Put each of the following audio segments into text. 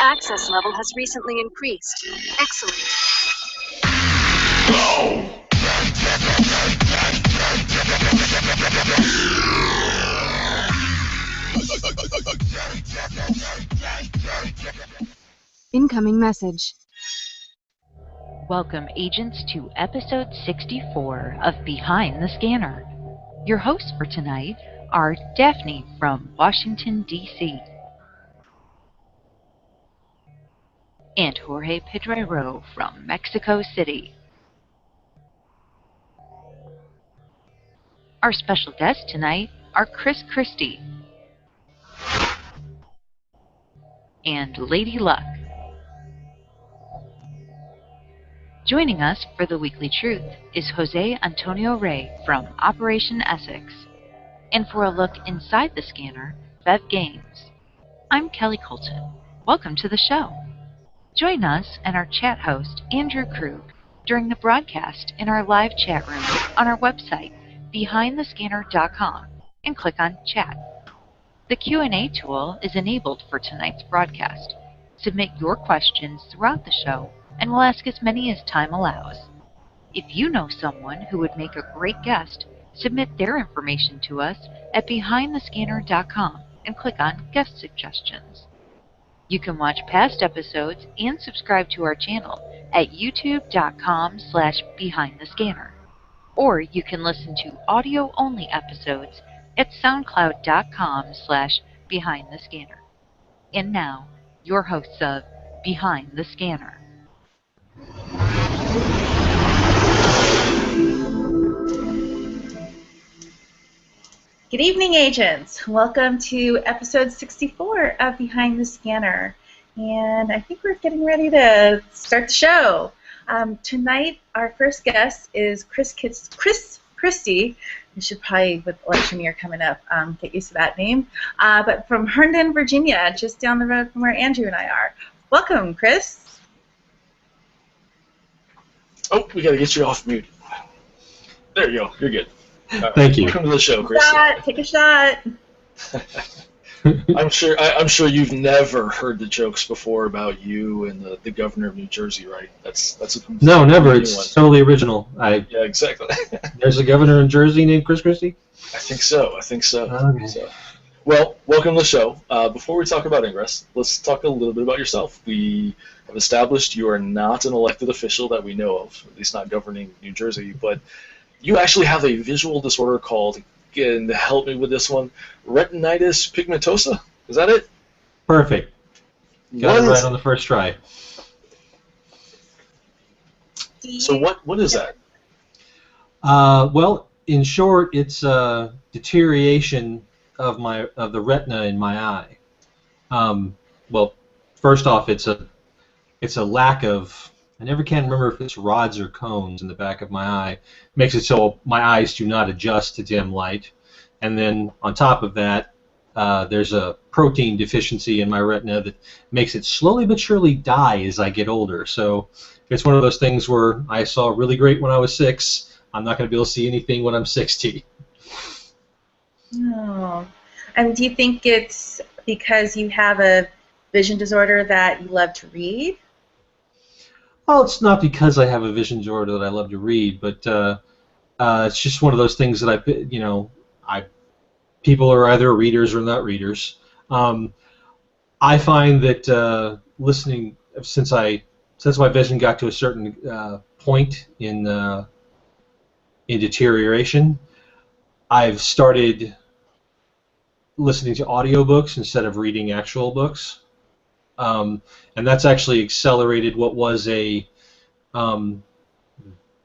access level has recently increased. Excellent. Incoming message. Welcome, agents, to episode 64 of Behind the Scanner. Your hosts for tonight are Daphne from Washington, D.C., and Jorge Pedrero from Mexico City. Our special guests tonight are Christie and Lady Luck. Joining us for the Weekly Truth is Jose Antonio Rey from Operation Essex. And for a look inside the scanner, Fev Games. I'm Kelly Colton. Welcome to the show. Join us and our chat host, Andrew Krug, during the broadcast in our live chat room on our website, behindthescanner.com, and click on Chat. The Q&A tool is enabled for tonight's broadcast. Submit your questions throughout the show, and we'll ask as many as time allows. If you know someone who would make a great guest, submit their information to us at behindthescanner.com and click on Guest Suggestions. You can watch past episodes and subscribe to our channel at youtube.com/behindthescanner. Or you can listen to audio-only episodes at soundcloud.com/behindthescanner. And now, your hosts of Behind the Scanner. Good evening, agents. Welcome to episode 64 of Behind the Scanner. And I think we're getting ready to start the show. Tonight, our first guest is Christie. You should probably, with election year coming up, get used to that name. But from Herndon, Virginia, just down the road from where Andrew and I are. Welcome, Chris. Oh, we got to get you off mute. There you go. You're good. Thank you. Welcome to the show, Chris. Take a shot. I'm sure you've never heard the jokes before about you and the governor of New Jersey, right? That's a no, never. It's totally original. Yeah, exactly. There's a governor in Jersey named Christie? I think so. Okay. So, well, welcome to the show. Before we talk about Ingress, let's talk a little bit about yourself. We have established you are not an elected official that we know of, at least not governing New Jersey, but you actually have a visual disorder called, and help me with this one, retinitis pigmentosa. Is that it? Perfect. Got it right on the first try. So what is that? Well, in short, it's a deterioration of the retina in my eye. Well, first off, it's a lack of, I never can remember if it's rods or cones in the back of my eye. Makes it so my eyes do not adjust to dim light. And then on top of that, there's a protein deficiency in my retina that makes it slowly but surely die as I get older. So it's one of those things where I saw really great when I was 6. I'm not going to be able to see anything when I'm 60. Oh. And do you think it's because you have a vision disorder that you love to read? Well, it's not because I have a vision disorder that I love to read, but it's just one of those things that people are either readers or not readers. I find that listening, since my vision got to a certain point in deterioration, I've started listening to audiobooks instead of reading actual books. And that's actually accelerated what was a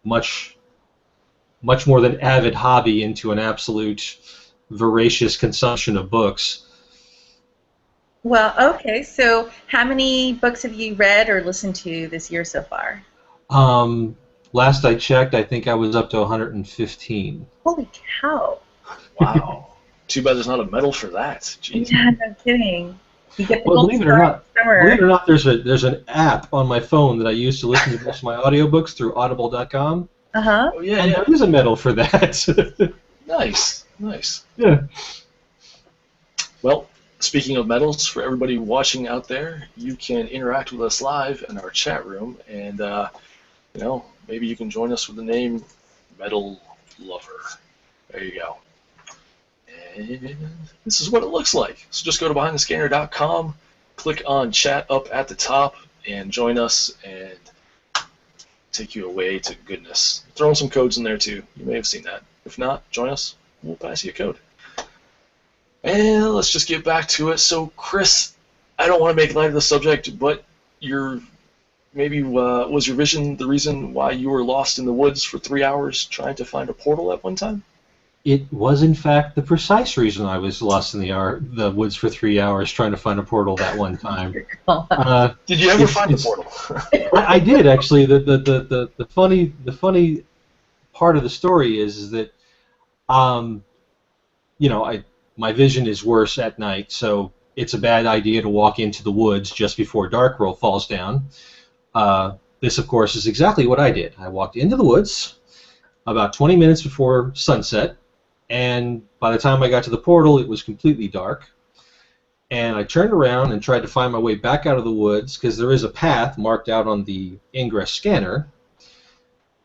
much more than avid hobby into an absolute voracious consumption of books. Well, okay, so how many books have you read or listened to this year so far? Last I checked, I think I was up to 115. Holy cow. Wow. Too bad there's not a medal for that. Jeez. Yeah, no kidding. You get the Well, gold believe it star or not, there's an app on my phone that I use to listen to most of my audiobooks through audible.com. Uh-huh. Oh, yeah, And there is a medal for that. Nice. Yeah. Well, speaking of medals, for everybody watching out there, you can interact with us live in our chat room, and maybe you can join us with the name Medal Lover. There you go. And this is what it looks like. So just go to behindthescanner.com, click on chat up at the top, and join us, and take you away to goodness. Throw in some codes in there too. You may have seen that. If not, join us. We'll pass you a code. And let's just get back to it. So, Chris, I don't want to make light of the subject, but was your vision the reason why you were lost in the woods for 3 hours trying to find a portal at one time? It was, in fact, the precise reason I was lost in the woods for 3 hours trying to find a portal that one time. Did you ever find the portal? I did, actually. The funny part of the story is that, my vision is worse at night, so it's a bad idea to walk into the woods just before dark falls down. This, of course, is exactly what I did. I walked into the woods about 20 minutes before sunset, and by the time I got to the portal, it was completely dark. And I turned around and tried to find my way back out of the woods, because there is a path marked out on the Ingress scanner,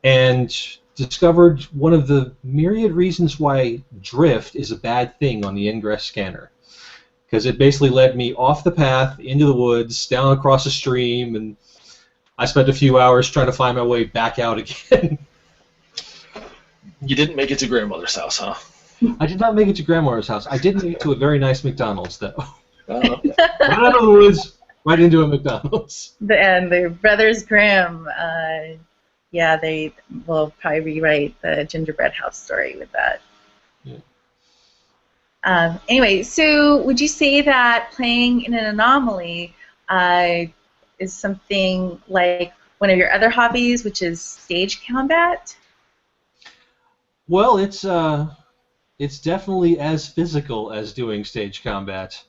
and discovered one of the myriad reasons why drift is a bad thing on the Ingress scanner. Because it basically led me off the path, into the woods, down across a stream, and I spent a few hours trying to find my way back out again. You didn't make it to grandmother's house, huh? I did not make it to grandmother's house. I did make it to a very nice McDonald's, though. Right out of the woods, right into a McDonald's. And the Brothers Grimm, they will probably rewrite the gingerbread house story with that. Yeah. Anyway, so would you say that playing in an anomaly is something like one of your other hobbies, which is stage combat? Well, it's definitely as physical as doing stage combat.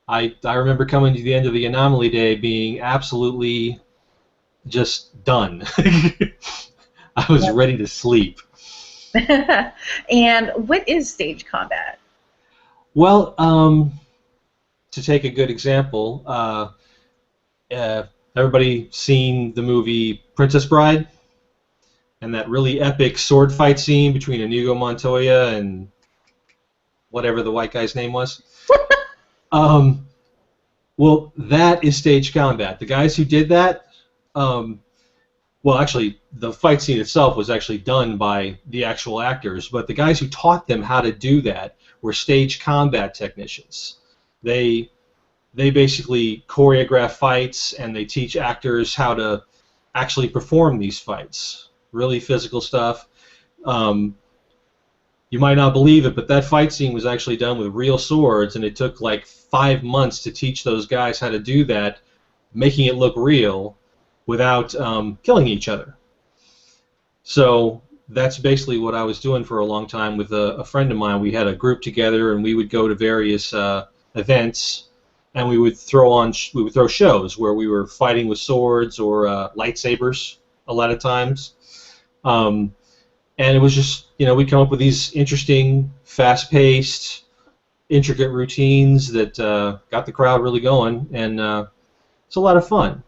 I remember coming to the end of the anomaly day being absolutely just done. I was ready to sleep. And what is stage combat? Well, to take a good example, everybody seen the movie Princess Bride? And that really epic sword fight scene between Inigo Montoya and whatever the white guy's name was? Well, that is stage combat. The guys who did that, well, actually, the fight scene itself was actually done by the actual actors, but the guys who taught them how to do that were stage combat technicians. They basically choreograph fights, and they teach actors how to actually perform these fights. Really physical stuff. You might not believe it, but that fight scene was actually done with real swords, and it took like 5 months to teach those guys how to do that, making it look real without killing each other. So that's basically what I was doing for a long time with a friend of mine. We had a group together, and we would go to various events, and we would throw shows where we were fighting with swords or lightsabers a lot of times. And it was just, we'd come up with these interesting, fast-paced, intricate routines that got the crowd really going, and it's a lot of fun.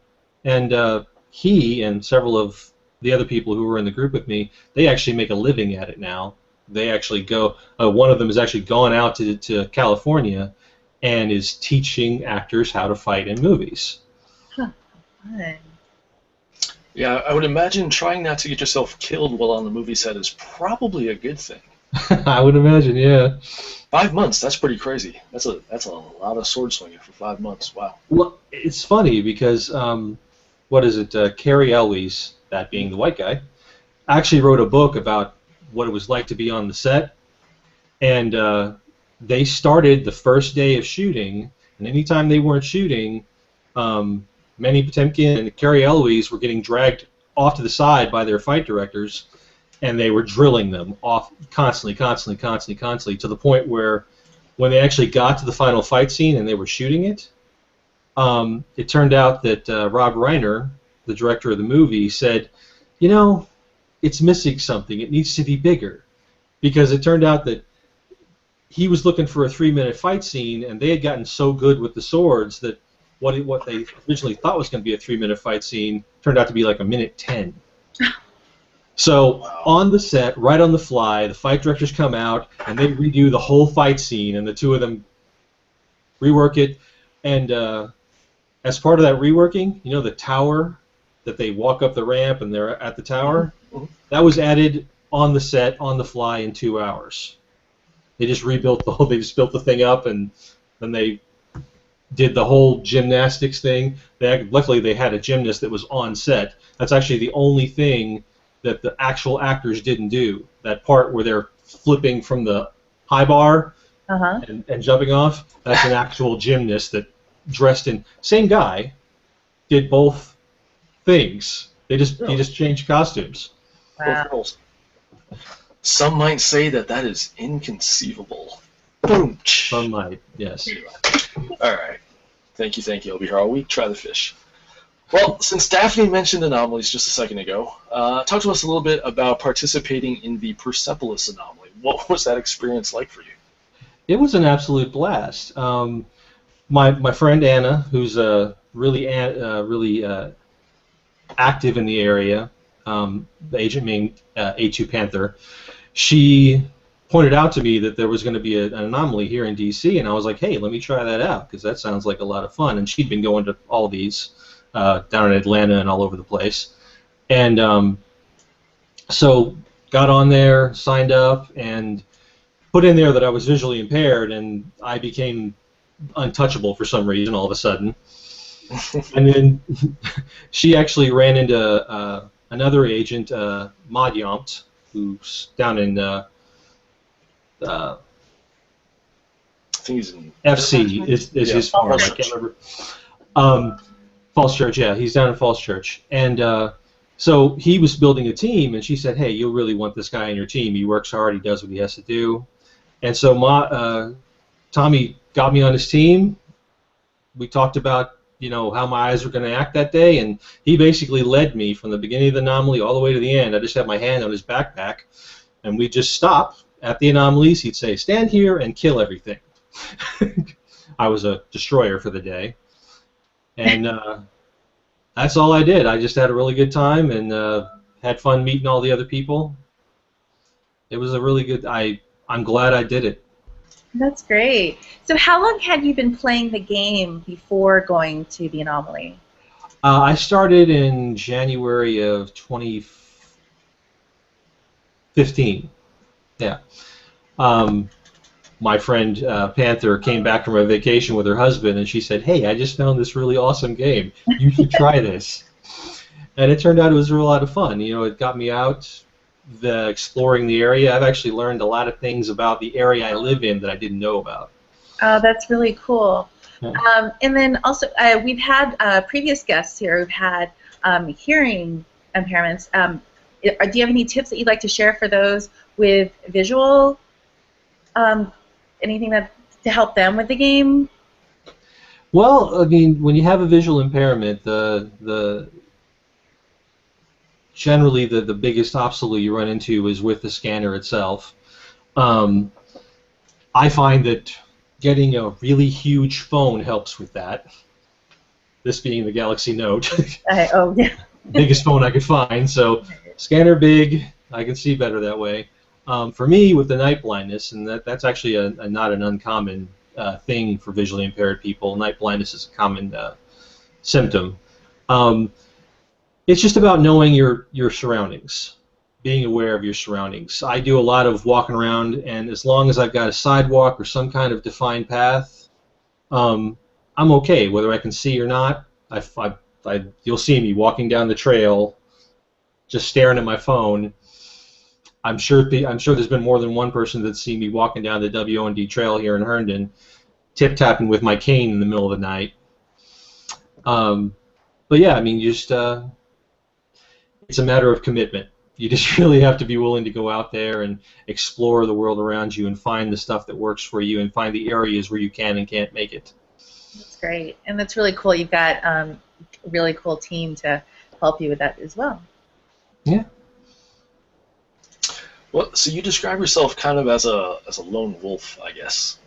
And he and several of the other people who were in the group with me, they actually make a living at it now. They actually go, one of them has actually gone out to California and is teaching actors how to fight in movies. Huh. Fun. Yeah, I would imagine trying not to get yourself killed while on the movie set is probably a good thing. I would imagine, yeah. 5 months, that's pretty crazy. That's a lot of sword swinging for 5 months. Wow. Well, it's funny because, Cary Elwes, that being the white guy, actually wrote a book about what it was like to be on the set. And they started the first day of shooting, and anytime they weren't shooting, Manny Patinkin and Cary Elwes were getting dragged off to the side by their fight directors, and they were drilling them off constantly, to the point where when they actually got to the final fight scene and they were shooting it, it turned out that Rob Reiner, the director of the movie, said, it's missing something. It needs to be bigger. Because it turned out that he was looking for a 3-minute fight scene, and they had gotten so good with the swords that what they originally thought was going to be a 3-minute fight scene turned out to be like a minute 10. So on the set, right on the fly, the fight directors come out and they redo the whole fight scene, and the two of them rework it. And as part of that reworking, you know, the tower that they walk up the ramp and they're at the tower, that was added on the set, on the fly, in 2 hours. They just rebuilt the whole. They just built the thing up, and then they did the whole gymnastics thing. Luckily, they had a gymnast that was on set. That's actually the only thing that the actual actors didn't do. That part where they're flipping from the high bar and jumping off. That's an actual gymnast that dressed in same guy did both things. He just changed costumes. Wow. Some might say that is inconceivable. Boom. Some might, yes. All right. Thank you. I'll be here all week. Try the fish. Well, since Daphne mentioned anomalies just a second ago, talk to us a little bit about participating in the Persepolis anomaly. What was that experience like for you? It was an absolute blast. My friend Anna, who's really active in the area, the agent named A2 Panther, she pointed out to me that there was going to be an anomaly here in D.C., and I was like, hey, let me try that out, because that sounds like a lot of fun. And she'd been going to all these down in Atlanta and all over the place. And so got on there, signed up, and put in there that I was visually impaired, and I became untouchable for some reason all of a sudden. And then she actually ran into another agent, Madjompt, who's down in I think he's in FC is his farm. I can't remember. Falls Church, yeah, he's down in Falls Church, and so he was building a team, and she said, "Hey, you'll really want this guy on your team. He works hard. He does what he has to do." And so Tommy got me on his team. We talked about how my eyes were going to act that day, and he basically led me from the beginning of the anomaly all the way to the end. I just had my hand on his backpack, and we'd just stop at the anomalies. He'd say, stand here and kill everything. I was a destroyer for the day, and that's all I did. I just had a really good time and had fun meeting all the other people. It was a really good. I'm glad I did it. That's great. So how long had you been playing the game before going to the anomaly? I started in January of 2015. Yeah. My friend Panther came back from a vacation with her husband, and she said, hey, I just found this really awesome game. You should try this. And it turned out it was a lot of fun. It got me out exploring the area. I've actually learned a lot of things about the area I live in that I didn't know about. Oh, that's really cool. Yeah. And then also, we've had previous guests here who've had hearing impairments. Do you have any tips that you'd like to share for those with visual? Anything to help them with the game? Well, I mean, when you have a visual impairment, generally the biggest obstacle you run into is with the scanner itself. I find that getting a really huge phone helps with that. This being the Galaxy Note. Oh, yeah. Biggest phone I could find, so scanner big, I can see better that way. For me, with the night blindness, and that's actually not an uncommon thing for visually impaired people. Night blindness is a common symptom. It's just about knowing your surroundings, being aware of your surroundings. I do a lot of walking around, and as long as I've got a sidewalk or some kind of defined path, I'm okay, whether I can see or not. You'll see me walking down the trail, just staring at my phone. I'm sure there's been more than one person that's seen me walking down the WOND trail here in Herndon, tip-tapping with my cane in the middle of the night. But yeah, I mean, it's a matter of commitment. You just really have to be willing to go out there and explore the world around you and find the stuff that works for you and find the areas where you can and can't make it. That's great, and that's really cool. You've got a really cool team to help you with that as well. Yeah. Well, so you describe yourself kind of as a lone wolf, I guess.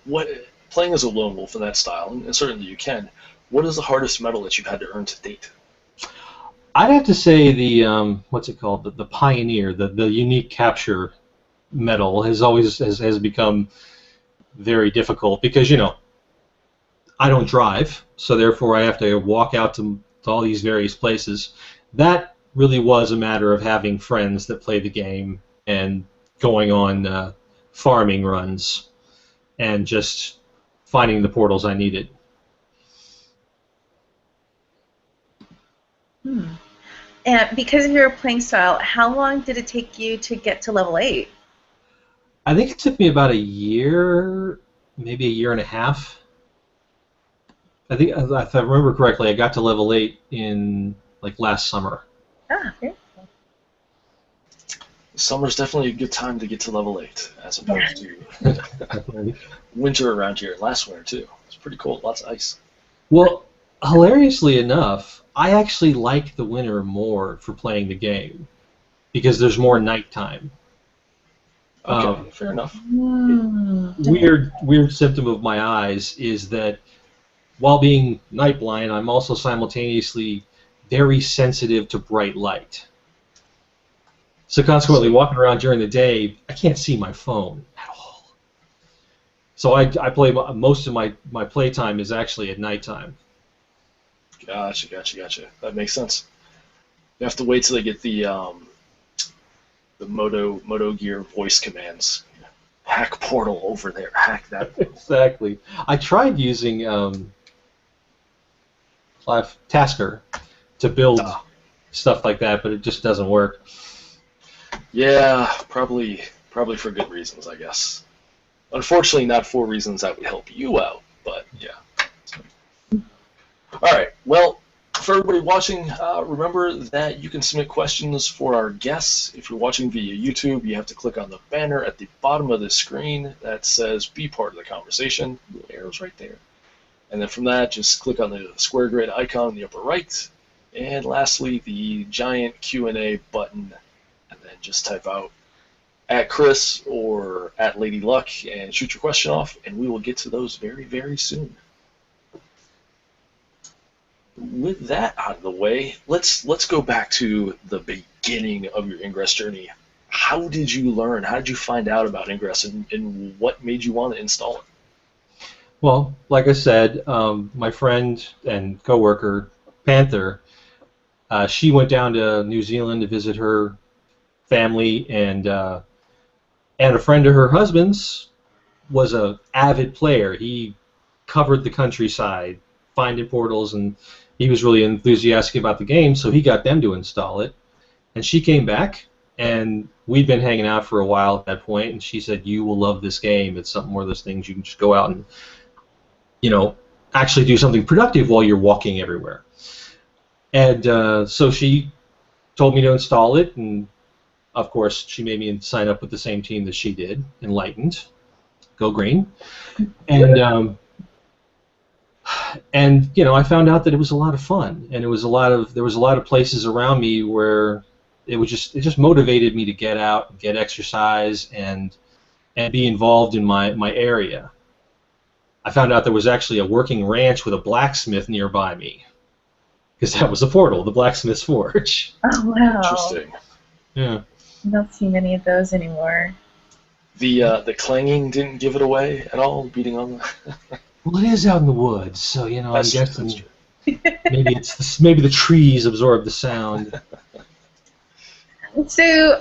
What playing as a lone wolf in that style, and certainly you can. What is the hardest medal that you've had to earn to date? I'd have to say the what's it called? The Pioneer, the unique capture medal has become very difficult because I don't drive, so therefore I have to walk out to all these various places. That really was a matter of having friends that play the game and going on farming runs and just finding the portals I needed. And because of your playing style, how long did it take you to get to level 8? I think it took me about a year, maybe a year and a half. I think, if I remember correctly, I got to level 8 in last summer. Ah, very cool. Summer's definitely a good time to get to level 8, as opposed to winter around here. Last winter too. It's pretty cold. Lots of ice. Well, hilariously enough, I actually like the winter more for playing the game because there's more nighttime. Okay, fair enough. Weird symptom of my eyes is that while being night blind, I'm also simultaneously very sensitive to bright light. So consequently, walking around during the day, I can't see my phone at all. So I play most of my playtime is actually at nighttime. Gotcha. That makes sense. You have to wait till they get the Moto Gear voice commands. Hack portal over there. Hack that. Exactly. I tried using Tasker to build stuff like that, but it just doesn't work. Yeah, probably for good reasons, I guess. Unfortunately, not for reasons that would help you out, but yeah. All right. Well, for everybody watching, remember that you can submit questions for our guests. If you're watching via YouTube, you have to click on the banner at the bottom of the screen that says "Be part of the conversation." The arrow's right there. And then from that, just click on the square grid icon in the upper right. And lastly, the giant Q&A button. And then just type out @Chris or @ladyluck and shoot your question off, and we will get to those very, very soon. With that out of the way, let's go back to the beginning of your Ingress journey. How did you learn? How did you find out about Ingress, and what made you want to install it? Well, like I said, my friend and coworker Panther, she went down to New Zealand to visit her family, and a friend of her husband's was an avid player. He covered the countryside, finding portals, and he was really enthusiastic about the game, so he got them to install it. And she came back, and we'd been hanging out for a while at that point, and she said, "You will love this game. It's something one of those things you can just go out and, actually do something productive while you're walking everywhere." And so she told me to install it, and of course she made me sign up with the same team that she did, Enlightened. Go Green. And I found out that it was a lot of fun, and there was a lot of places around me where it just motivated me to get out and get exercise and be involved in my area. I found out there was actually a working ranch with a blacksmith nearby me, because that was a portal, the blacksmith's forge. Oh, wow. Interesting. Yeah. I don't see many of those anymore. The clanging didn't give it away at all, beating on the... Well, it is out in the woods, so I'm That's guessing true. maybe the trees absorb the sound. So,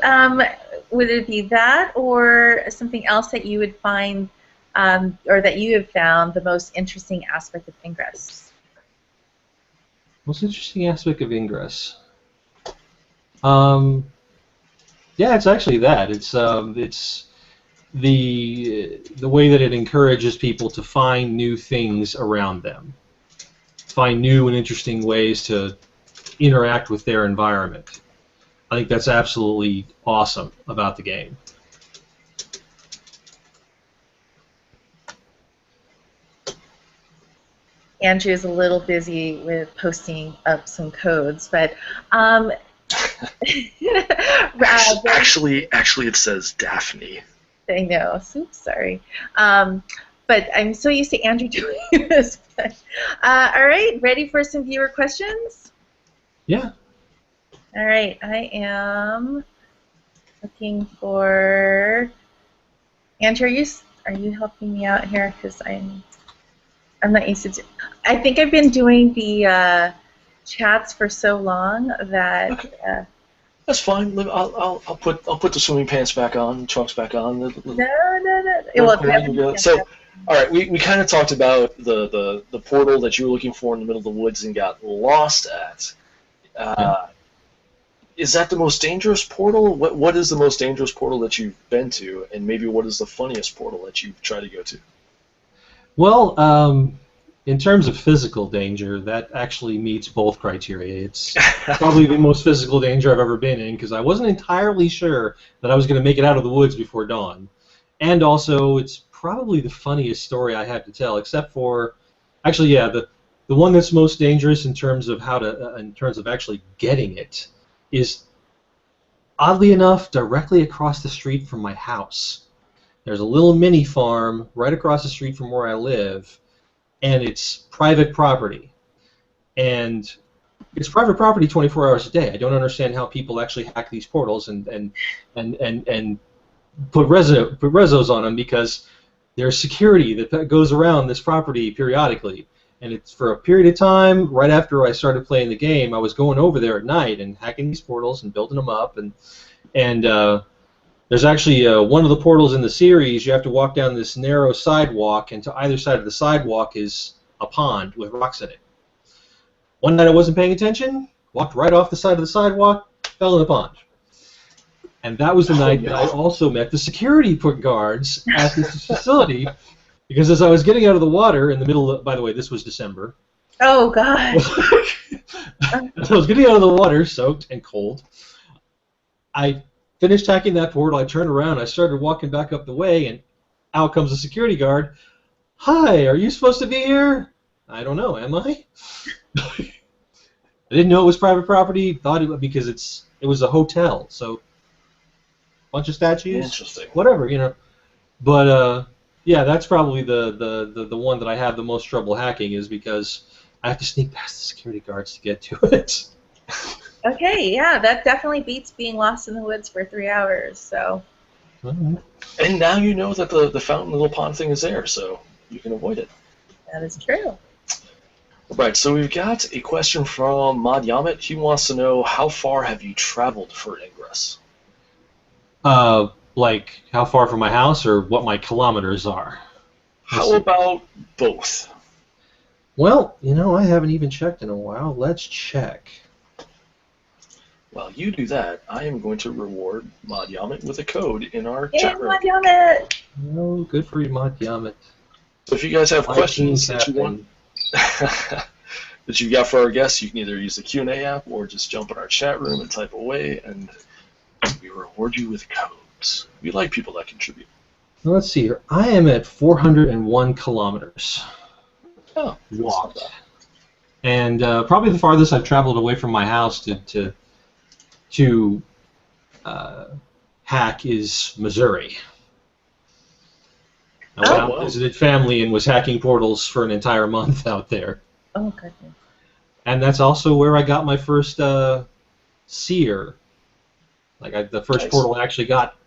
would it be that or something else that you would find, or that you have found the most interesting aspect of Ingress? Most interesting aspect of Ingress. Yeah, it's actually that. It's the way that it encourages people to find new things around them, find new and interesting ways to interact with their environment. I think that's absolutely awesome about the game. Andrew's a little busy with posting up some codes, but Actually, it says Daphne. I know. Oops, sorry. But I'm so used to Andrew doing this. But, all right, ready for some viewer questions? Yeah. All right, I am looking for Andrew. Are you helping me out here? Because I'm not used to. I think I've been doing the chats for so long that. Okay. That's fine. I'll put the swimming pants back on, trunks back on. No. Well, so, all right, we kind of talked about the portal that you were looking for in the middle of the woods and got lost at. Is that the most dangerous portal? What is the most dangerous portal that you've been to, and maybe what is the funniest portal that you've tried to go to? Well, in terms of physical danger, that actually meets both criteria. It's probably the most physical danger I've ever been in because I wasn't entirely sure that I was going to make it out of the woods before dawn. And also, it's probably the funniest story I have to tell, except for, actually, yeah, the one that's most dangerous in terms of in terms of actually getting it is, oddly enough, directly across the street from my house. There's a little mini farm right across the street from where I live, and it's private property. And it's private property 24 hours a day. I don't understand how people actually hack these portals and put rezos on them, because there's security that goes around this property periodically. And it's for a period of time, right after I started playing the game, I was going over there at night and hacking these portals and building them up. And there's actually one of the portals in the series, you have to walk down this narrow sidewalk, and to either side of the sidewalk is a pond with rocks in it. One night I wasn't paying attention, walked right off the side of the sidewalk, fell in the pond. And that was the night that I also met the security guards at this facility, because as I was getting out of the water in the middle of, by the way, this was December. Oh, gosh. As I was getting out of the water, soaked and cold, I finished hacking that portal, I turned around, I started walking back up the way, and out comes a security guard. Hi, are you supposed to be here? I don't know, am I? I didn't know it was private property, thought it was because it was a hotel, so bunch of statues, interesting, whatever, you know. But yeah, that's probably the one that I have the most trouble hacking, is because I have to sneak past the security guards to get to it. Okay, yeah, that definitely beats being lost in the woods for 3 hours. So. Mm-hmm. And now you know that the fountain little pond thing is there, so you can avoid it. That is true. Right, so we've got a question from Mod Yamit. He wants to know, how far have you traveled for Ingress? Like how far from my house, or what my kilometers are? How about both? Well, you know, I haven't even checked in a while. Let's check. While you do that, I am going to reward Mod Yamit with a code in our chat room. Mod Yamit! No, good for you, Mod Yamit. So if you guys have questions that you want that you've got for our guests, you can either use the Q&A app or just jump in our chat room and type away, and we reward you with codes. We like people that contribute. Well, let's see here. I am at 401 kilometers. Oh, walked. And probably the farthest I've traveled away from my house to hack is Missouri. I went out and visited family and was hacking portals for an entire month out there. Oh, goodness. And that's also where I got my first seer. The first portal I actually got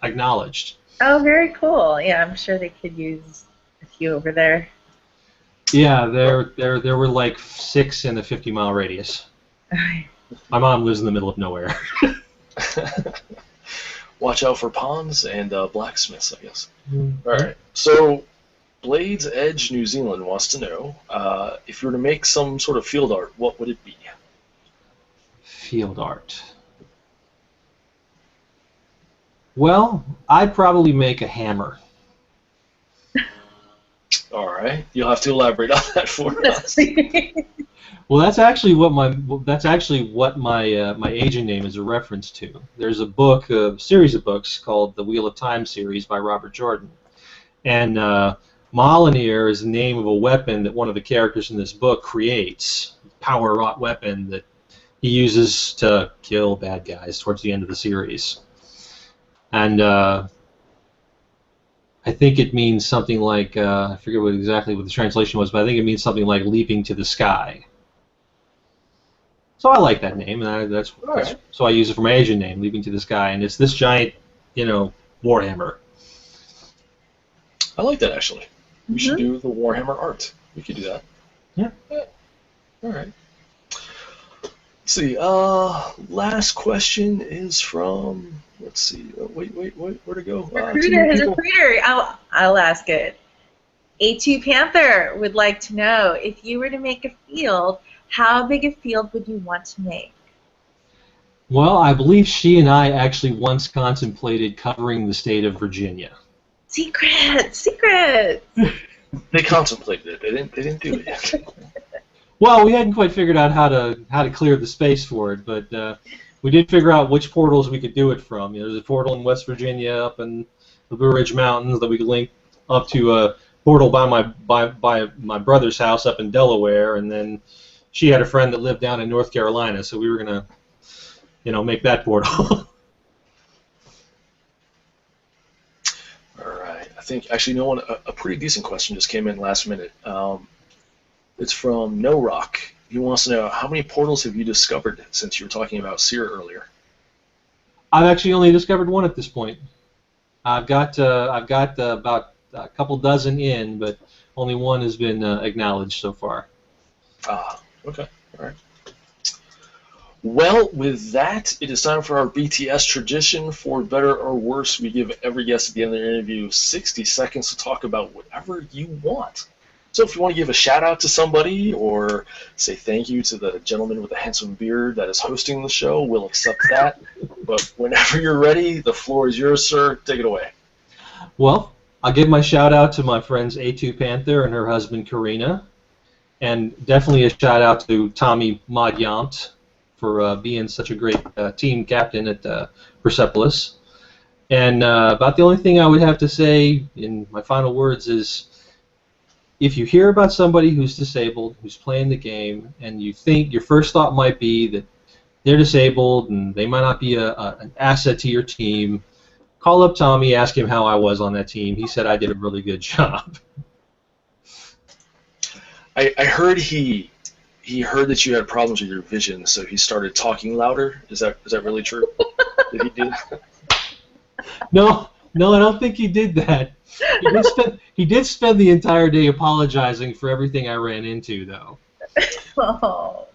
acknowledged. Oh, very cool. Yeah, I'm sure they could use a few over there. Yeah, there were like 6 in a 50-mile radius. My mom lives in the middle of nowhere. Watch out for ponds and blacksmiths, I guess. Mm-hmm. All right. So, Blades Edge New Zealand wants to know, if you were to make some sort of field art, what would it be? Field art. Well, I'd probably make a hammer. All right. You'll have to elaborate on that for us. Well, that's actually what my my agent name is a reference to. There's a series of books called the Wheel of Time series by Robert Jordan, and Mjolnir is the name of a weapon that one of the characters in this book creates, power wrought weapon that he uses to kill bad guys towards the end of the series. And I think it means something like, I forget exactly what the translation was, but I think it means something like leaping to the sky. So I like that name, and that's so I use it for my Asian name, leaping to the sky, and it's this giant, warhammer. I like that, actually. We should do the Warhammer art. We could do that. Yeah. All right. Let's see. Last question is from. Let's see. Wait. Where'd it go? His recruiter. I'll ask it. A2 Panther would like to know, if you were to make a field, how big a field would you want to make? Well, I believe she and I actually once contemplated covering the state of Virginia. Secret. They contemplated it. They didn't do it yet. Well, we hadn't quite figured out how to clear the space for it, but we did figure out which portals we could do it from. There's a portal in West Virginia up in the Blue Ridge Mountains that we could link up to a portal by my brother's house up in Delaware, and then she had a friend that lived down in North Carolina, so we were gonna, make that portal. I think, actually, a pretty decent question just came in last minute. It's from No Rock. He wants to know, how many portals have you discovered since you were talking about Seer earlier? I've actually only discovered one at this point. I've got about a couple dozen in, but only one has been acknowledged so far. Ah, okay, all right. Well, with that, it is time for our BTS tradition. For better or worse, we give every guest at the end of the interview 60 seconds to talk about whatever you want. So if you want to give a shout-out to somebody or say thank you to the gentleman with the handsome beard that is hosting the show, we'll accept that. But whenever you're ready, the floor is yours, sir. Take it away. Well, I'll give my shout-out to my friends A2 Panther and her husband, Karina. And definitely a shout-out to Tommy Madyamt for being such a great team captain at Persepolis. And about the only thing I would have to say in my final words is, if you hear about somebody who's disabled, who's playing the game, and you think your first thought might be that they're disabled and they might not be an asset to your team, call up Tommy, ask him how I was on that team. He said I did a really good job. I heard he heard that you had problems with your vision, so he started talking louder. Is that really true? Did he do that? No, I don't think he did that. He did spend the entire day apologizing for everything I ran into, though. Oh.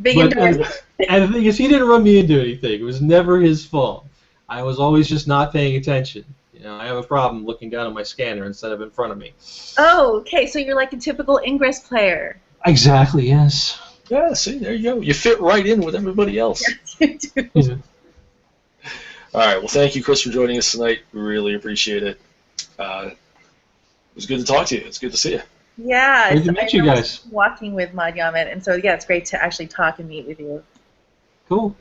Big endorsement. And the thing is, he didn't run me into anything. It was never his fault. I was always just not paying attention. I have a problem looking down at my scanner instead of in front of me. Oh, okay. So you're like a typical Ingress player. Exactly. Yes. Yeah. See, there you go. You fit right in with everybody else. Yes, you do. Yeah. All right. Well, thank you, Chris, for joining us tonight. We really appreciate it. It was good to talk to you. It's good to see you. Yeah. Great to meet you guys. Walking with Madyamet, and so yeah, it's great to actually talk and meet with you. Cool.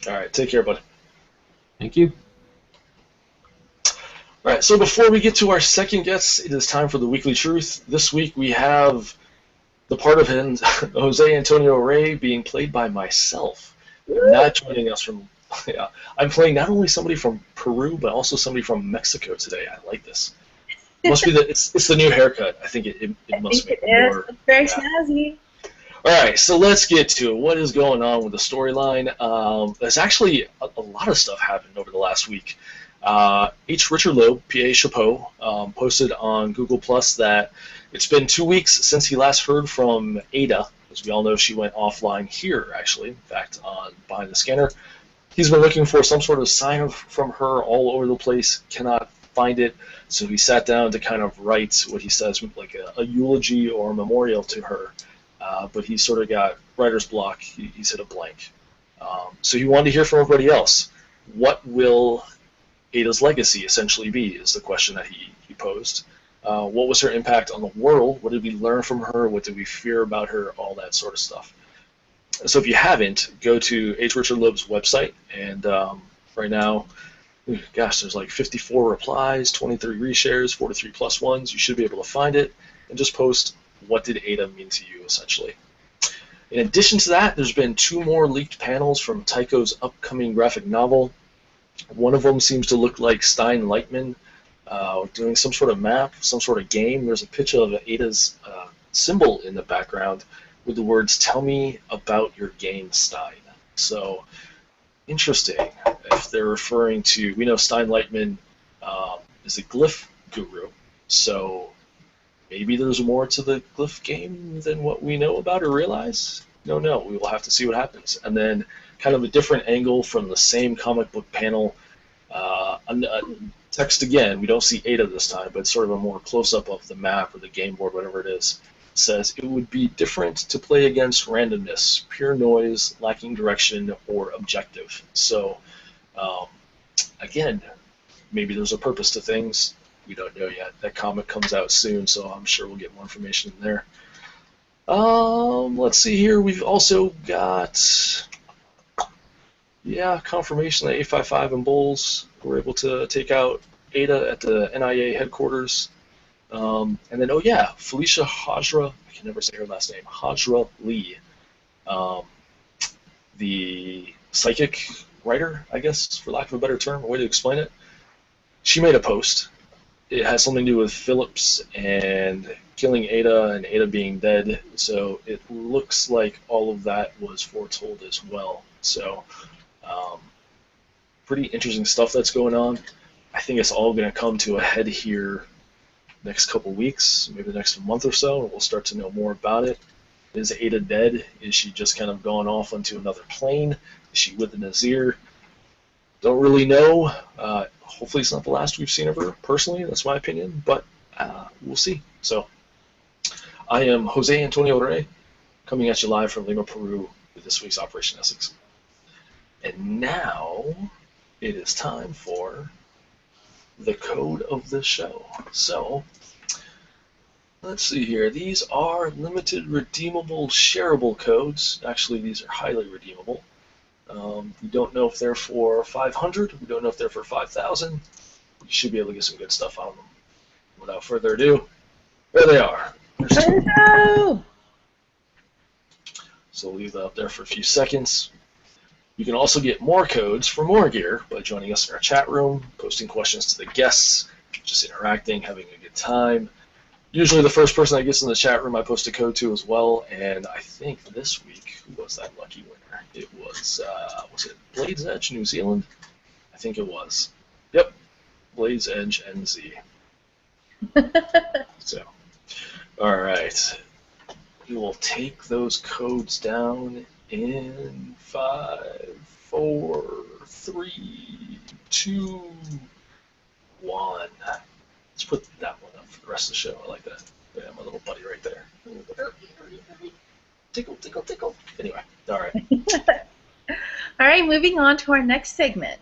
All right. Take care, buddy. Thank you. All right, so before we get to our second guest, it is time for the Weekly Truth. This week we have the part of him, Jose Antonio Rey, being played by myself. Not joining us from, I'm playing not only somebody from Peru, but also somebody from Mexico today. I like this. It must be it's the new haircut. I think it must be. It's very snazzy. All right, so let's get to it. What is going on with the storyline? There's actually a lot of stuff happened over the last week. H. Richard Loeb, P.A. Chapeau, posted on Google Plus that it's been 2 weeks since he last heard from Ada. As we all know, she went offline here, actually, in fact, behind the scanner. He's been looking for some sort of sign from her all over the place, cannot find it, so he sat down to kind of write what he says, like a eulogy or a memorial to her, but he sort of got writer's block. He's hit a blank. So he wanted to hear from everybody else. What will Ada's legacy essentially be, is the question that he posed. What was her impact on the world? What did we learn from her? What did we fear about her? All that sort of stuff. So if you haven't, go to H. Richard Loeb's website, and right now, gosh, there's like 54 replies, 23 reshares, 43 plus ones. You should be able to find it, and just post, what did Ada mean to you, essentially. In addition to that, there's been 2 more leaked panels from Tycho's upcoming graphic novel. One of them seems to look like Stein Lightman doing some sort of map, some sort of game. There's a picture of Ada's symbol in the background with the words, "Tell me about your game, Stein." So, interesting. If they're referring to, we know Stein Lightman is a glyph guru, so maybe there's more to the glyph game than what we know about or realize. No, we will have to see what happens. And then kind of a different angle from the same comic book panel. Text again, we don't see Ada this time, but sort of a more close-up of the map or the game board, whatever it is. It says, it would be different to play against randomness, pure noise, lacking direction, or objective. So, again, maybe there's a purpose to things. We don't know yet. That comic comes out soon, so I'm sure we'll get more information in there. Let's see here. We've also got, confirmation that 855 and Bulls were able to take out Ada at the NIA headquarters. And then, Felicia Hajra, I can never say her last name, Hajra Lee, the psychic writer, I guess, for lack of a better term, a way to explain it. She made a post. It has something to do with Phillips and killing Ada and Ada being dead, so it looks like all of that was foretold as well. So, pretty interesting stuff that's going on. I think it's all going to come to a head here next couple weeks, maybe the next month or so, and we'll start to know more about it. Is Ada dead? Is she just kind of gone off onto another plane? Is she with the Nazir? Don't really know. Hopefully it's not the last we've seen of her, personally. That's my opinion, but we'll see. So, I am Jose Antonio Rey, coming at you live from Lima, Peru, with this week's Operation Essex. And now it is time for the code of the show. So, let's see here. These are limited redeemable shareable codes. Actually, these are highly redeemable. We don't know if they're for 500. We don't know if they're for 5,000. You should be able to get some good stuff on them. Without further ado, there they are. Hello! So we'll leave that up there for a few seconds. You can also get more codes for more gear by joining us in our chat room, posting questions to the guests, just interacting, having a good time. Usually the first person that gets in the chat room I post a code to as well, and I think this week, who was that lucky winner? It was it Blades Edge, New Zealand? I think it was. Yep, Blades Edge NZ. So, all right. We will take those codes down in 5, 4, 3, 2, 1. Let's put that one up for the rest of the show. I like that. Yeah, my little buddy right there. Tickle, tickle, tickle. Anyway, all right. All right, moving on to our next segment.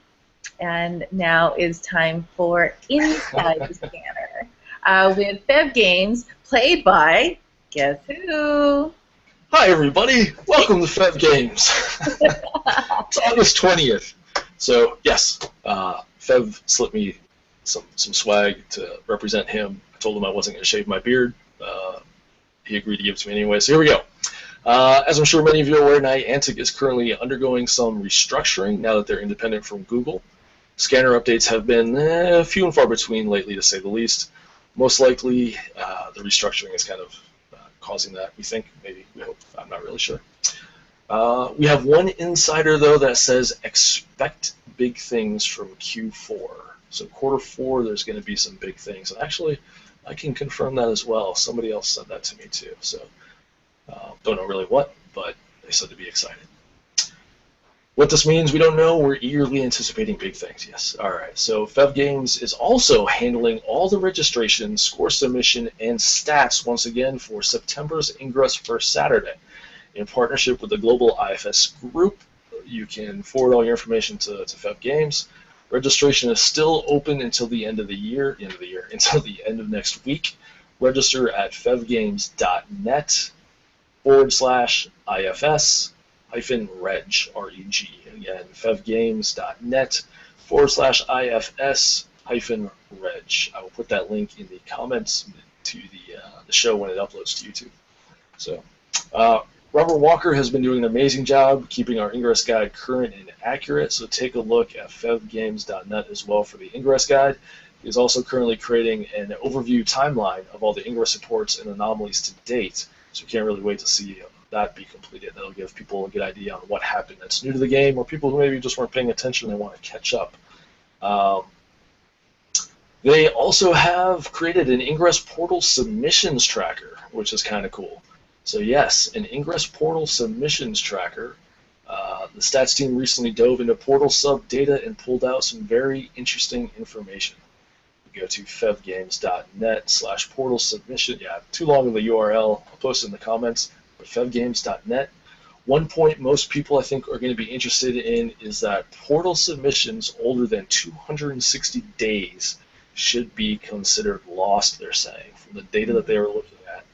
And now is time for Inside the Scanner with Fev Games, played by, guess who? Hi, everybody. Welcome to Fev Games. It's August 20th. So, yes, Fev slipped me some swag to represent him. I told him I wasn't going to shave my beard. He agreed to give it to me anyway, so here we go. As I'm sure many of you are aware, Niantic is currently undergoing some restructuring now that they're independent from Google. Scanner updates have been few and far between lately, to say the least. Most likely, the restructuring is kind of causing that, we think, maybe, we hope, I'm not really sure. We have one insider, though, that says expect big things from Q4. So quarter 4, there's going to be some big things. And actually, I can confirm that as well. Somebody else said that to me, too. So don't know really what, but they said to be excited. What this means, we don't know. We're eagerly anticipating big things, yes. All right, so Fev Games is also handling all the registration, score submission, and stats once again for September's Ingress First Saturday. In partnership with the Global IFS Group, you can forward all your information to Fev Games. Registration is still open until the end of the year, until the end of next week. Register at fevgames.net/IFS-reg, R-E-G. Again, fevgames.net/IFS-reg. I will put that link in the comments to the show when it uploads to YouTube. So, Robert Walker has been doing an amazing job keeping our Ingress guide current and accurate, so take a look at fevgames.net as well for the Ingress guide. He is also currently creating an overview timeline of all the Ingress reports and anomalies to date, so we can't really wait to see that be completed. That'll give people a good idea on what happened that's new to the game, or people who maybe just weren't paying attention and want to catch up. They also have created an Ingress portal submissions tracker, which is kind of cool. So yes, an Ingress portal submissions tracker. The stats team recently dove into portal sub data and pulled out some very interesting information. You go to fevgames.net/portal submission. Yeah, too long of the URL. I'll post it in the comments. But fevgames.net. One point most people I think are going to be interested in is that portal submissions older than 260 days should be considered lost, they're saying, from the data that they were looking at.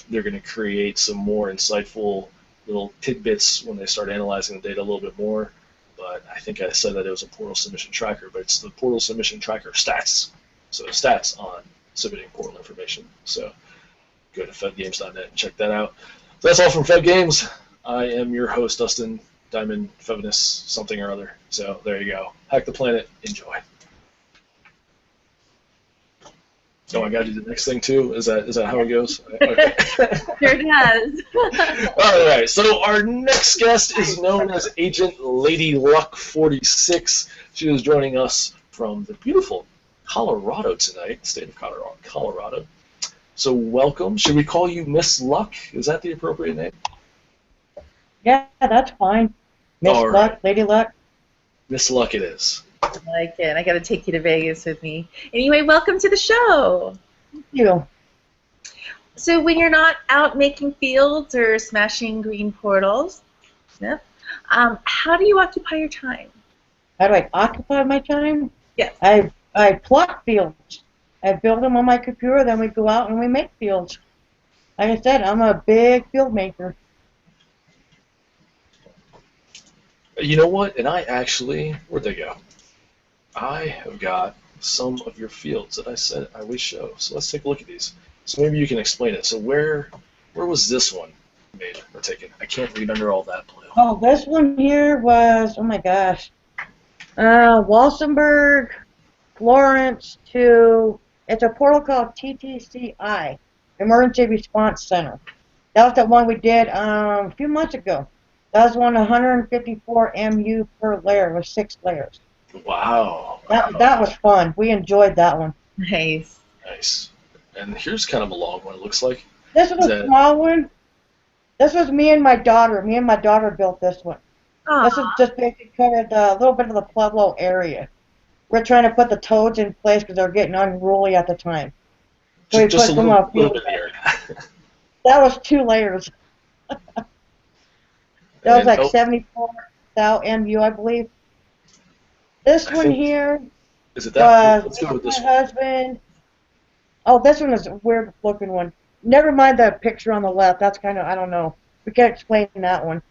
They're going to create some more insightful little tidbits when they start analyzing the data a little bit more. But I think I said that it was a portal submission tracker, but it's the portal submission tracker stats. So stats on submitting portal information. So go to fevgames.net and check that out. So that's all from Fev Games. I am your host, Dustin Diamond Feminist something or other. So there you go. Hack the planet. Enjoy. Oh, I got to do the next thing too. Is that how it goes? Okay. Sure does. All right. So our next guest is known as Agent ladyluck 46. She is joining us from the beautiful Colorado tonight, state of Colorado. So welcome. Should we call you Miss Luck? Is that the appropriate name? Yeah, that's fine. Miss All Luck, right. Lady Luck. Miss Luck it is. I like it. I got to take you to Vegas with me. Anyway, welcome to the show. Thank you. So when you're not out making fields or smashing green portals, how do you occupy your time? How do I occupy my time? Yes. I plot fields. I build them on my computer, then we go out and we make fields. Like I said, I'm a big field maker. You know what? And I actually, where'd they go? I have got some of your fields that I said I would show. So let's take a look at these. So maybe you can explain it. So where was this one made or taken? I can't read under all that blue. Oh, this one here was, oh my gosh, Walsenburg, Florence to, it's a portal called TTCI, Emergency Response Center. That was the one we did a few months ago. That was one 154 MU per layer with 6 layers. Wow. That was fun. We enjoyed that one. Nice. Nice. And here's kind of a long one, it looks like. This was a small one. This was me and my daughter. Me and my daughter built this one. Aww. This is just basically covered a little bit of the Pueblo area. We're trying to put the toads in place because they're getting unruly at the time. So Just a little bit here. That was 2 layers. That was like 74 thou MU, I believe. This one here is it that? Let's go was with this my one. husband. Oh, this one is a weird looking one. Never mind the picture on the left. That's kind of, I don't know. We can't explain that one.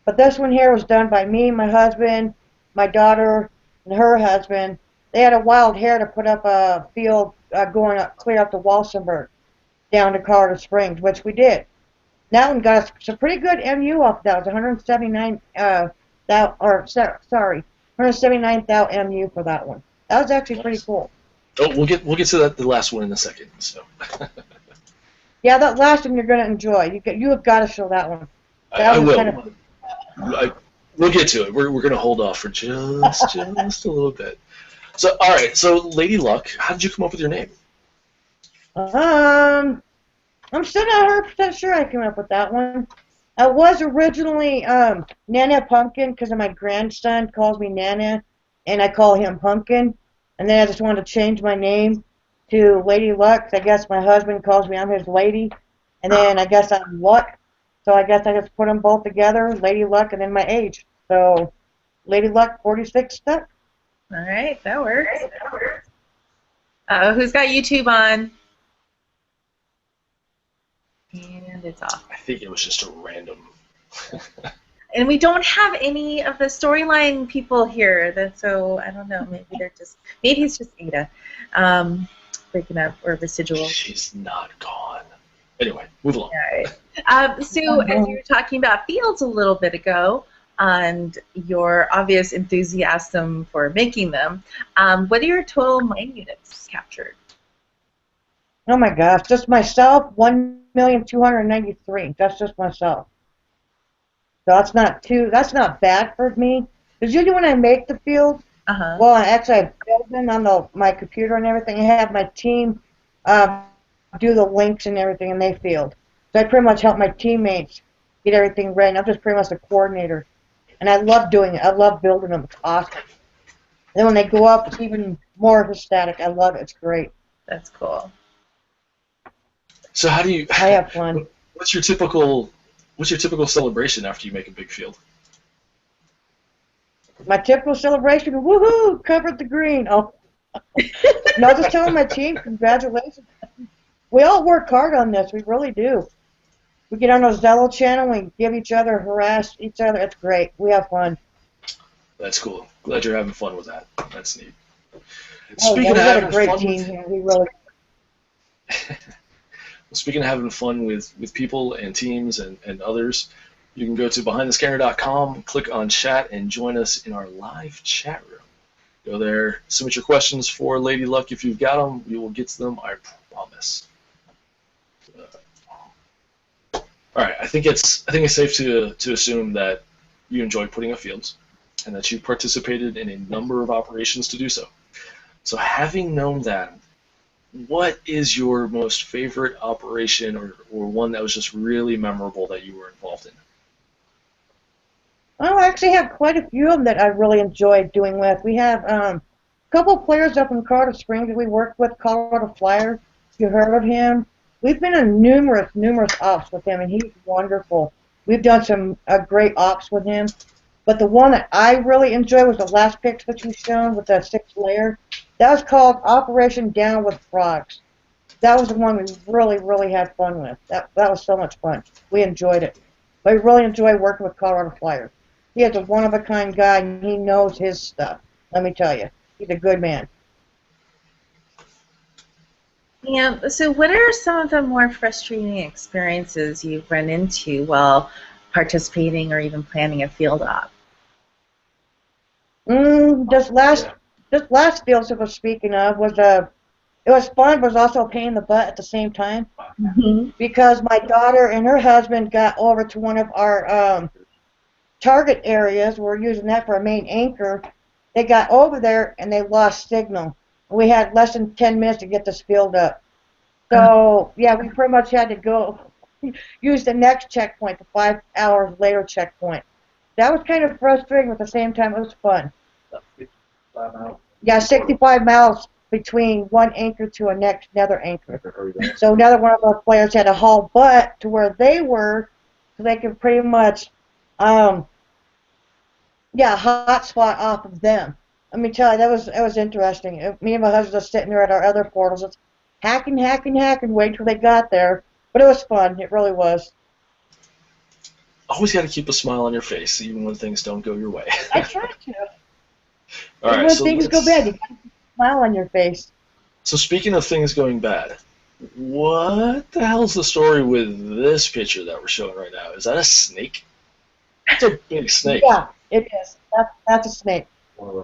But this one here was done by me, my husband, my daughter, and her husband. They had a wild hare to put up a field going up, clear up to Walsenburg, down to Colorado Springs, which we did. That one got us some pretty good MU off that. It was 179 179 thou MU for that one. That was actually pretty cool. Oh, we'll get to the last one in a second. So. Yeah, that last one you're gonna enjoy. You have got to show that one. That I will. Kind of, we'll get to it. We're gonna hold off for just a little bit. So all right. So Lady Luck, how did you come up with your name? I'm still not 100% sure I came up with that one. I was originally Nana Pumpkin because my grandson calls me Nana, and I call him Pumpkin. And then I just wanted to change my name to Lady Luck. I guess my husband calls me, I'm his lady. And then I guess I'm Luck. So I guess I just put them both together, Lady Luck, and then my age. So Lady Luck 46 stuck. All right, that works. Who's got YouTube on? And it's off. I think it was just a random. And we don't have any of the storyline people here, so I don't know. Maybe it's just Ada breaking up or residual. She's not gone. Anyway, move along. All right. So as you were talking about fields a little bit ago, and your obvious enthusiasm for making them, what are your total mine units captured? Oh my gosh, just myself, 1,293,000. That's just myself. So that's not bad for me. Because usually when I make the field, well, I build them on my computer and everything. I have my team do the links and everything, and they field. So I pretty much help my teammates get everything ready. I'm just pretty much the coordinator. And I love doing it. I love building them. It's awesome. And then when they go up, it's even more ecstatic. I love it. It's great. That's cool. So how do you? I have fun. What's your typical celebration after you make a big field? My typical celebration, woohoo, covered the green. Oh, no, just telling my team, congratulations. We all work hard on this. We really do. We get on our Zello channel and give each other, harass each other. It's great. We have fun. That's cool. Glad you're having fun with that. That's neat. Oh, yeah, we got a great team here. We really. Speaking of having fun with people and teams and others, you can go to behindthescanner.com, click on chat, and join us in our live chat room. Go there, submit your questions for Lady Luck. If you've got them, we will get to them, I promise. All right, I think it's safe to assume that you enjoy putting up fields and that you participated in a number of operations to do so. So having known that, what is your most favorite operation or one that was just really memorable that you were involved in? Well, I actually have quite a few of them that I really enjoyed doing with. We have a couple of players up in Colorado Springs that we worked with, Colorado Flyer. You heard of him? We've been in numerous ops with him, and he's wonderful. We've done some great ops with him. But the one that I really enjoyed was the last picture that you shown with the 6th layer. That was called Operation Down with Frogs. That was the one we really had fun with. That was so much fun. We enjoyed it. But we really enjoy working with Colorado Flyer. He is a one-of-a-kind guy, and he knows his stuff. Let me tell you. He's a good man. Yeah, so what are some of the more frustrating experiences you've run into while participating or even planning a field op? This last field that I was speaking of was it was fun, but it was also a pain in the butt at the same time. Because my daughter and her husband got over to one of our target areas. We're using that for a main anchor. They got over there and they lost signal. We had less than 10 minutes to get this field up. So, yeah, we pretty much had to go use the next checkpoint, the 5 hours later checkpoint. That was kind of frustrating, but at the same time, it was fun. 65 miles? Yeah, 65 miles between one anchor to another anchor. So another one of our players had to haul butt to where they were so they could pretty much, hot spot off of them. Let me tell you, that was interesting. Me and my husband were sitting there at our other portals, just hacking, waiting till they got there. But it was fun. It really was. Always got to keep a smile on your face, even when things don't go your way. I try to. All right, when things go bad, you got to keep a smile on your face. So speaking of things going bad, what the hell's the story with this picture that we're showing right now? Is that a snake? It's a big snake. Yeah, it is. That's a snake.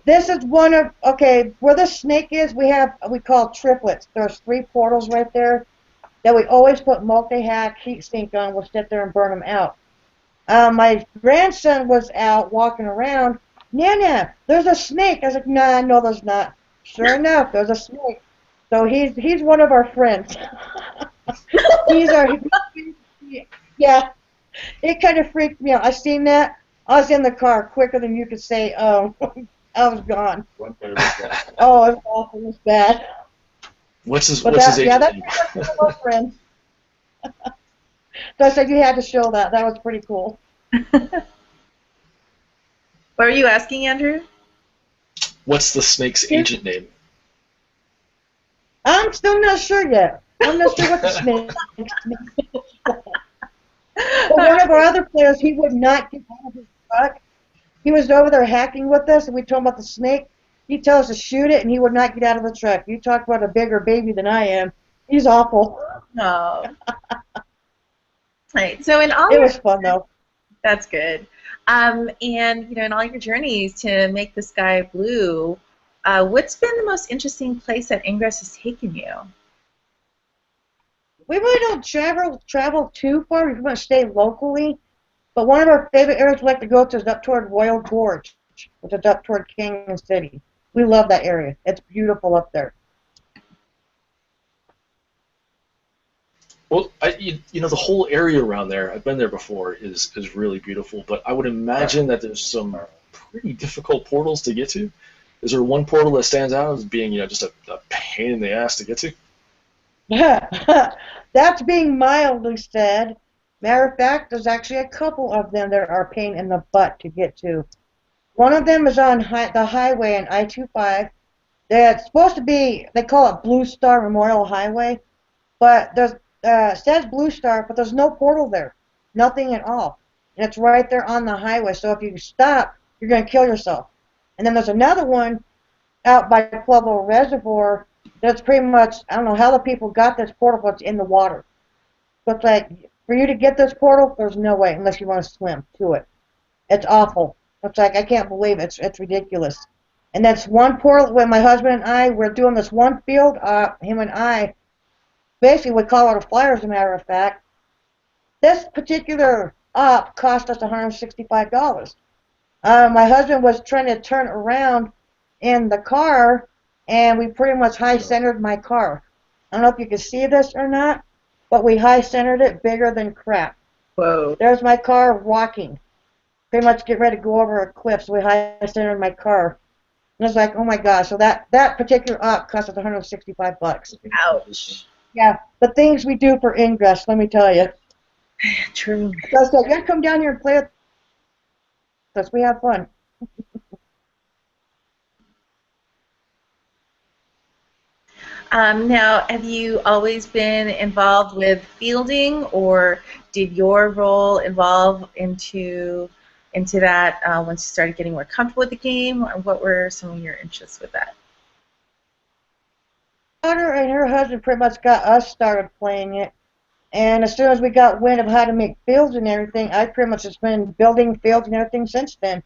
This is one of, where the snake is, we call triplets. There's 3 portals right there that we always put multi-hack heat sink on. We'll sit there and burn them out. My grandson was out walking around. Nana, there's a snake. I was like, nah, no, there's not. Sure enough, there's a snake. So he's one of our friends. Yeah, it kind of freaked me out. I seen that. I was in the car quicker than you could say, I was gone. Oh, it was awful. It was bad. What's his age? Yeah, that's one of our friends. So I said you had to show that. That was pretty cool. What are you asking, Andrew? What's the snake's agent name? I'm still not sure yet. I'm not sure what the snake's name is. But one of our other players, he would not get out of his truck. He was over there hacking with us, and we told him about the snake. He told us to shoot it, and he would not get out of the truck. You talk about a bigger baby than I am. He's awful. No. Right. So in all It was fun though. that's good. And in all your journeys to make the sky blue, what's been the most interesting place that Ingress has taken you? We really don't travel too far. We want to stay locally. But one of our favorite areas we like to go to is up toward Royal Gorge, which is up toward Canyon City. We love that area. It's beautiful up there. Well, the whole area around there, I've been there before, is really beautiful, but I would imagine that there's some pretty difficult portals to get to. Is there one portal that stands out as being, just a pain in the ass to get to? That's being mildly said. Matter of fact, there's actually a couple of them that are a pain in the butt to get to. One of them is on the highway on I-25. That's supposed to be, they call it Blue Star Memorial Highway, but there's it says Blue Star, but there's no portal there, nothing at all, and it's right there on the highway. So if you stop, you're going to kill yourself. And then there's another one out by Pueblo Reservoir that's pretty much, I don't know how the people got this portal, but it's in the water. So it's like, for you to get this portal, there's no way unless you want to swim to it. It's awful. It's like, I can't believe it. It's ridiculous. And that's one portal when my husband and I were doing this one field, him and I, basically we call it a flyer, as a matter of fact. This particular op cost us $165. My husband was trying to turn around in the car, and we pretty much high-centered my car. I don't know if you can see this or not, but we high-centered it bigger than crap. Whoa. There's my car walking. Pretty much get ready to go over a cliff, so we high-centered my car. And I was like, oh my gosh, so that particular op cost us $165. Ouch. Yeah, the things we do for Ingress, let me tell you. True. So I said, you gotta come down here and play with us. We have fun. Now, have you always been involved with fielding, or did your role evolve into that once you started getting more comfortable with the game? Or what were some of your interests with that? My daughter and her husband pretty much got us started playing it, and as soon as we got wind of how to make fields and everything, I pretty much just been building fields and everything since then.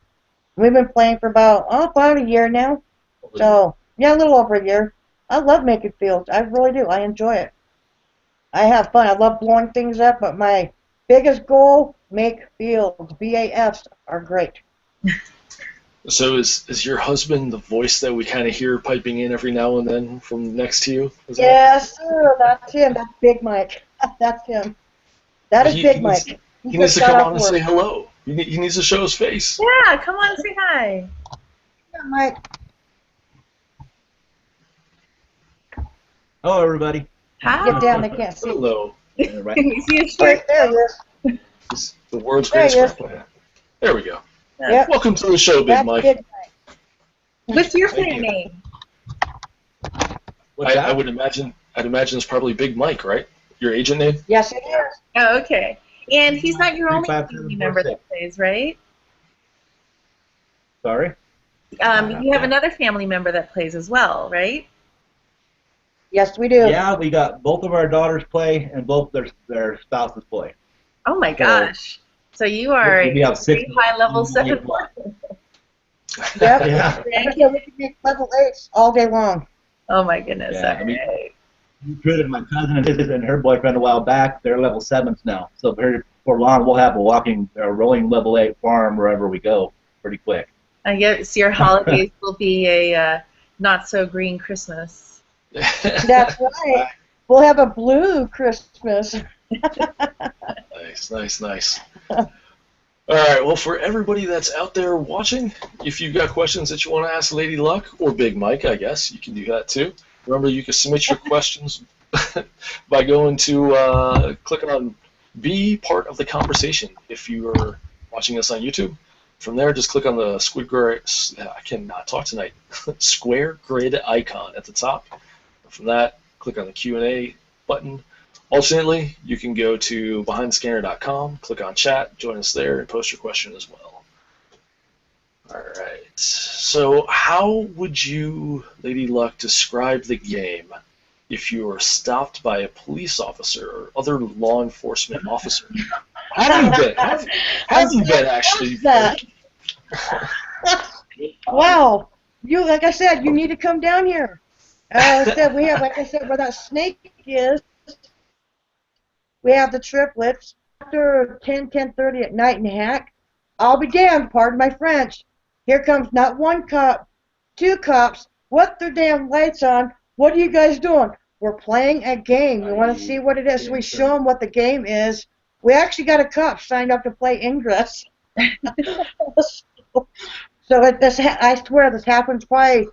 We've been playing for about a year now, so yeah, a little over a year. I love making fields. I really do. I enjoy it. I have fun. I love blowing things up, but my biggest goal, make fields. BAFs are great. So is your husband the voice that we kind of hear piping in every now and then from next to you? Yes, sir. That's him. That's Big Mike. That's him. That is Big Mike. He needs to come on and say hello. He needs to show his face. Yeah, come on and say hi. Yeah, Mike. Hello, everybody. Hi. Get down. They can't see. Hello. Yeah, right. Can you see his Right shirt? there, yes. The world's There greatest he is. scrap player. There we go. Yep. Welcome to the show, Big That's Mike. Big Mike. What's your Thank player you. name? What's I that? would imagine. I'd imagine it's probably Big Mike, right? Your agent name? Yes, it is. Oh, okay. And he's not your only 35746. family member that plays, right? Sorry? You have another family member that plays as well, right? Yes, we do. Yeah, we got both of our daughters play and both their spouses play. Oh my gosh. So you are We a have six pretty high level yeah. 7. Yep. Yeah. Yeah, we can make level 8s all day long. Oh my goodness. Yeah, I all mean- right. We recruited my cousin and her boyfriend a while back. They're level 7s now. So very for long, we'll have a rolling level 8 farm wherever we go pretty quick. I guess your holidays will be a not so green Christmas. That's right. We'll have a blue Christmas. Nice. All right, well, for everybody that's out there watching, if you've got questions that you want to ask Lady Luck or Big Mike, I guess, you can do that too. Remember, you can submit your questions by going to clicking on Be Part of the Conversation if you are watching us on YouTube. From there, just click on the I cannot talk tonight, square grid icon at the top. From that, click on the Q&A button. Alternately, you can go to BehindTheScanner.com, click on chat, join us there, and post your question as well. All right. So how would you, Lady Luck, describe the game if you are stopped by a police officer or other law enforcement officer? Have you been? Have you been actually? That. Wow. You, like I said, you need to come down here. We have, like I said, where that snake is, we have the triplets. After 10:30 at night in Hack, I'll be damned, pardon my French. Here comes not one cop, two cops, with their damn lights on. What are you guys doing? We're playing a game. You want to see what it is? So we show them what the game is. We actually got a cop signed up to play Ingress. So I swear this happens probably,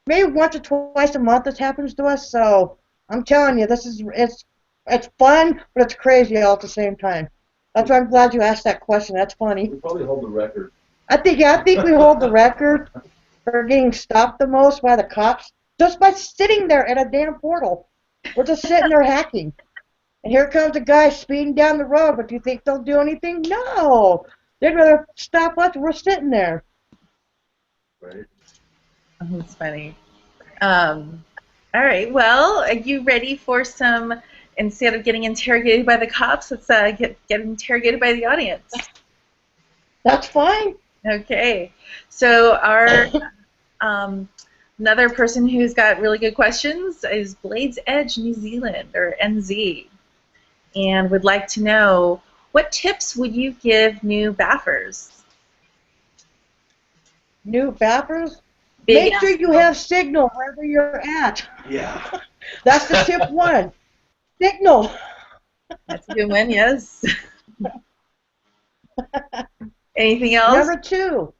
maybe once or twice a month. This happens to us. So I'm telling you, it's fun, but it's crazy all at the same time. That's why I'm glad you asked that question. That's funny. We probably hold the record. I think we hold the record for getting stopped the most by the cops just by sitting there at a damn portal. We're just sitting there hacking. And here comes a guy speeding down the road, but do you think they'll do anything? No. They'd rather stop us. We're sitting there. Right. Oh, that's funny. All right. Well, are you ready for some? Instead of getting interrogated by the cops, let's get interrogated by the audience. That's fine. Okay. So our another person who's got really good questions is Blades Edge New Zealand, or NZ, and would like to know, what tips would you give new baffers? New baffers? Big Make sure you have signal wherever you're at. Yeah. That's the tip one. Signal. That's a good one, yes. Anything else? Number two.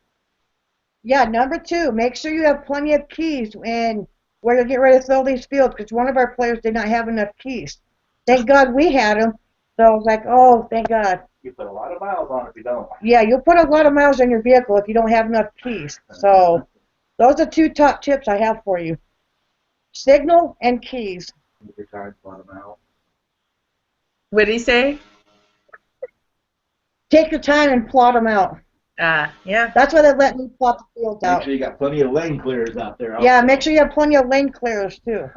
Yeah, number two. Make sure you have plenty of keys when you get ready to throw these fields, because one of our players did not have enough keys. Thank God we had them. So I was like, oh, thank God. You put a lot of miles on it if you don't. Yeah, you'll put a lot of miles on your vehicle if you don't have enough keys. So those are two top tips I have for you. Signal and keys. Your cards, a lot of miles. What did he say? Take your time and plot them out. Yeah. That's why they let me plot the fields out. Make sure you got plenty of lane clears out there. Yeah, make sure you have plenty of lane clears too.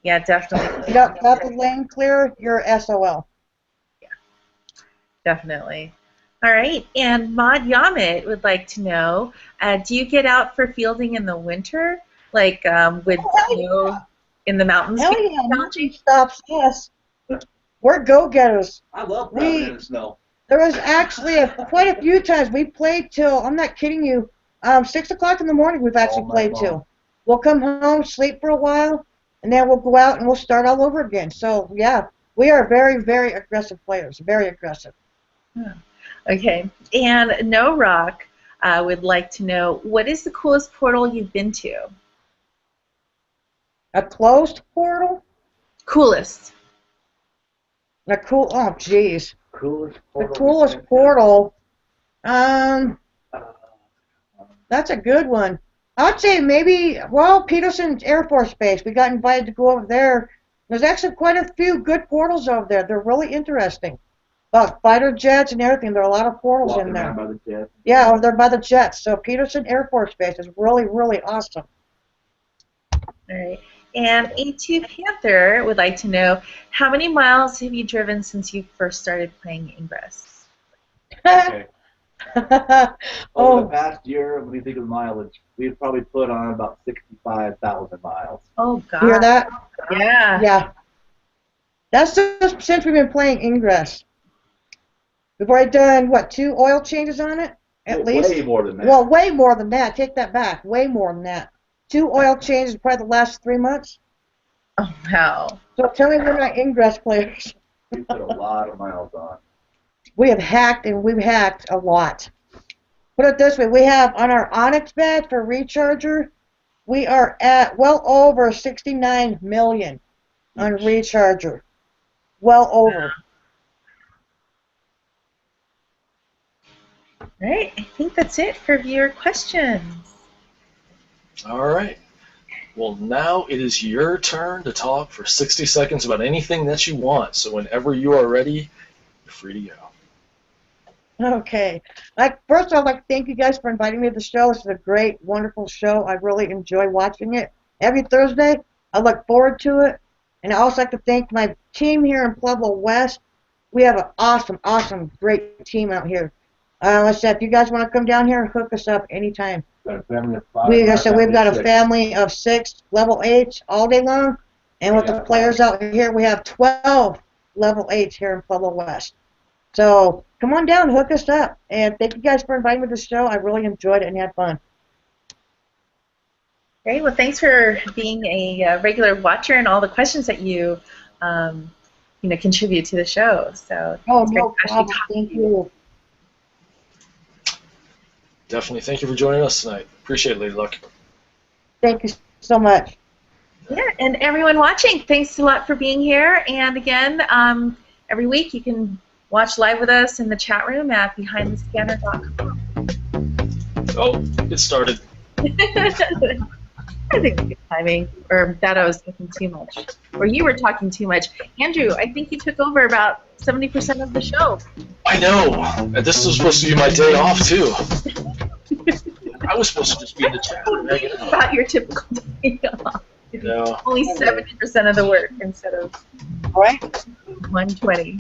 Yeah, definitely. You got the lane clear, you're SOL. Yeah, definitely. All right, and Maud Yamit would like to know, do you get out for fielding in the winter? Like with snow in the mountains? Hell yeah, nothing stops us. We're go-getters. I love playing in the snow. There was actually quite a few times we played till, I'm not kidding you, 6 o'clock in the morning we've actually played till. We'll come home, sleep for a while, and then we'll go out and we'll start all over again. So, yeah, we are very, very aggressive players, very aggressive. Okay, and No Rock would like to know, what is the coolest portal you've been to? A closed portal? Coolest. Oh, jeez. Coolest The portal. coolest portal. That's a good one. I'd say maybe, well, Peterson Air Force Base. We got invited to go over there. There's actually quite a few good portals over there. They're really interesting. Fighter jets and everything. There are a lot of portals in there. By the jet. Yeah, over there by the jets. So Peterson Air Force Base is really, really awesome. All right. And A2 Panther would like to know, how many miles have you driven since you first started playing Ingress? Okay. Over Oh, the past year, when you think of mileage, we've probably put on about 65,000 miles. Oh, God. you hear that? Yeah. Yeah. That's just since we've been playing Ingress. We've already done, what, 2 oil changes on it? At least? Way more than that. Well, way more than that. Take that back. Way more than that. 2 oil changes probably the last 3 months. Oh, wow. So tell me we're not Ingress players. We put a lot of miles on. We have hacked, and we've hacked a lot. Put it this way, we have on our Onyx badge for Recharger, we are at well over 69 million on Recharger. Well over. All right. I think that's it for viewer questions. All right. Well, now it is your turn to talk for 60 seconds about anything that you want. So whenever you are ready, you're free to go. Okay. First, I'd like to thank you guys for inviting me to the show. This is a great, wonderful show. I really enjoy watching it every Thursday. I look forward to it. And I also like to thank my team here in Pueblo West. We have an awesome, great team out here. Like I said, if you guys want to come down here, hook us up anytime. Got a family of 5. Like I said, we've got a six. family of 6 level 8s all day long. And with the players out here, we have 12 level 8s here in Pueblo West. So come on down, hook us up. And thank you guys for inviting me to the show. I really enjoyed it and had fun. Great. Well, thanks for being a regular watcher and all the questions that you, contribute to the show. So Oh, it's great no to actually problem. talk to Thank you. Definitely. Thank you for joining us tonight. Appreciate it, Lady Luck. Thank you so much. Yeah, and everyone watching, thanks a lot for being here. And again, every week you can watch live with us in the chat room at behindthescanner.com. Oh, it started. I think it's good timing, or that I was talking too much, or you were talking too much. Andrew, I think you took over about 70% of the show. I know. And this was supposed to be my day off too. I was supposed to just be in the chat room hanging out. About your typical day off. No. Only 70% of the work instead of All right. 120.